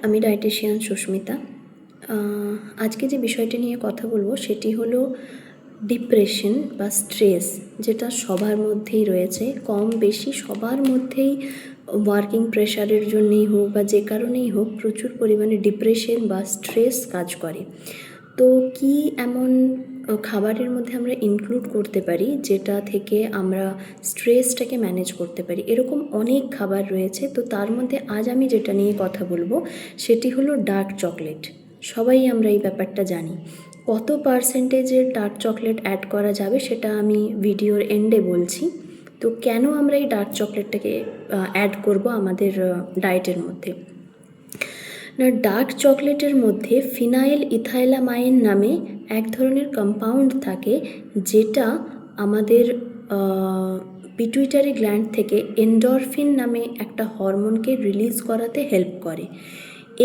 আমি ডায়েটিশিয়ান সুস্মিতা। আজকে যে বিষয়টি নিয়ে কথা বলবো সেটি হলো ডিপ্রেশন বা স্ট্রেস, যেটা সবার মধ্যেই রয়েছে, কম বেশি সবার মধ্যেই। ওয়ার্কিং প্রেশারের জন্যেই হোক বা যে কারণেই হোক, প্রচুর পরিমাণে ডিপ্রেশন বা স্ট্রেস কাজ করে। তো কি এমন খাবারের মধ্যে আমরা ইনক্লুড করতে পারি যেটা থেকে আমরা স্ট্রেসটাকে ম্যানেজ করতে পারি? এরকম অনেক খাবার রয়েছে। তো তার মধ্যে আজ আমি যেটা নিয়ে কথা বলবো সেটি হলো ডার্ক চকলেট। সবাই আমরা এই ব্যাপারটা জানি। কত পার্সেন্টেজের ডার্ক চকলেট অ্যাড করা যাবে সেটা আমি ভিডিওর এন্ডে বলছি। তো কেন আমরা এই ডার্ক চকলেটটাকে অ্যাড করব আমাদের ডায়েটের মধ্যে? না, ডার্ক চকলেটের মধ্যে ফিনাইল ইথাইলামাইন নামে এক ধরনের কম্পাউন্ড থাকে, যেটা আমাদের পিটুইটারি গ্ল্যান্ড থেকে এন্ডরফিন নামে একটা হরমোনকে রিলিজ করাতে হেল্প করে।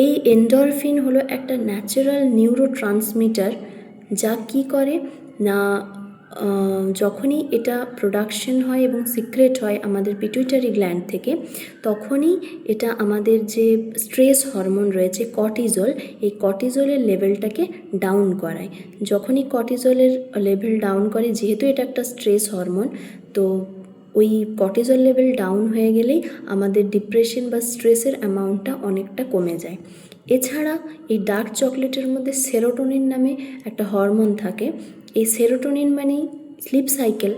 এই এন্ডরফিন হলো একটা ন্যাচারাল নিউরো ট্রান্সমিটার, যা কি করে না, যখনই এটা প্রোডাকশন হয় এবং সিক্রেট হয় আমাদের পিটুইটারি গ্ল্যান্ড থেকে, তখনই এটা আমাদের যে স্ট্রেস হরমোন রয়েছে কর্টিজল, এই কর্টিজলের লেভেলটাকে ডাউন করায়। যখনই কর্টিজলের লেভেল ডাউন করে, যেহেতু এটা একটা স্ট্রেস হরমোন, তো ওই কর্টিজল লেভেল ডাউন হয়ে গেলেই আমাদের ডিপ্রেশন বা স্ট্রেসের অ্যামাউন্টটা অনেকটা কমে যায়। এছাড়া এই ডার্ক চকলেটের মধ্যে সেরোটোনিন নামে একটা হরমোন থাকে। এই সেরোটোনিন মানেই স্লিপ সাইকেল।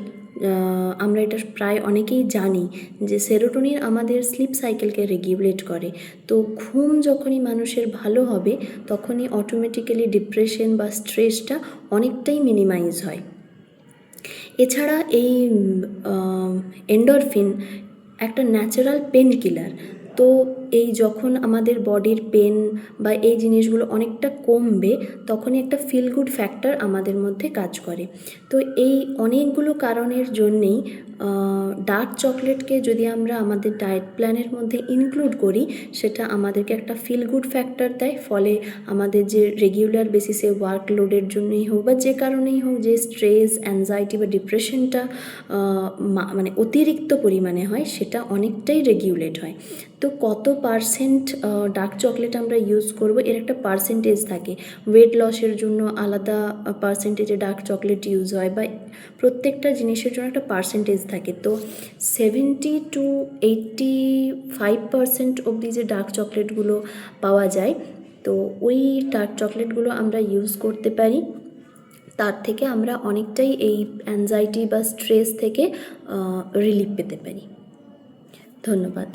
আমরা এটা প্রায় অনেকেই জানি যে সেরোটোনিন আমাদের স্লিপ সাইকেলকে রেগুলেট করে। তো ঘুম যখনই মানুষের ভালো হবে, তখনই অটোমেটিক্যালি ডিপ্রেশন বা স্ট্রেসটা অনেকটাই মিনিমাইজ হয়। এছাড়া এই এন্ডরফিন একটা ন্যাচারাল পেন কিলার। তো এই যখন আমাদের বডির পেন বা এই জিনিসগুলো অনেকটা কমবে, তখনই একটা ফিল গুড ফ্যাক্টর আমাদের মধ্যে কাজ করে। তো এই অনেকগুলো কারণের জন্যেই ডার্ক চকলেটকে যদি আমরা আমাদের ডায়েট প্ল্যানের মধ্যে ইনক্লুড করি, সেটা আমাদেরকে একটা ফিল গুড ফ্যাক্টর দেয়। ফলে আমাদের যে রেগুলার বেসিসে ওয়ার্কলোডের জন্যই হোক বা যে কারণেই হোক, যে স্ট্রেস, অ্যাংজাইটি বা ডিপ্রেশনটা মানে অতিরিক্ত পরিমাণে হয়, সেটা অনেকটাই রেগুলেট হয়। তো কত পার্সেন্ট ডার্ক চকলেট আমরা ইউজ করব, এর একটা পার্সেন্টেজ থাকে। ওয়েট লসের জন্য আলাদা পার্সেন্টেজে ডার্ক চকলেট ইউজ হয়, বা প্রত্যেকটা জিনিসের জন্য একটা পার্সেন্টেজ থাকে। তো 70 to 85% অবধি যে ডার্ক চকলেটগুলো পাওয়া যায়, তো ওই ডার্ক চকলেটগুলো আমরা ইউজ করতে পারি। তার থেকে আমরা অনেকটাই এই অ্যাংজাইটি বা স্ট্রেস থেকে রিলিফ পেতে পারি। ধন্যবাদ।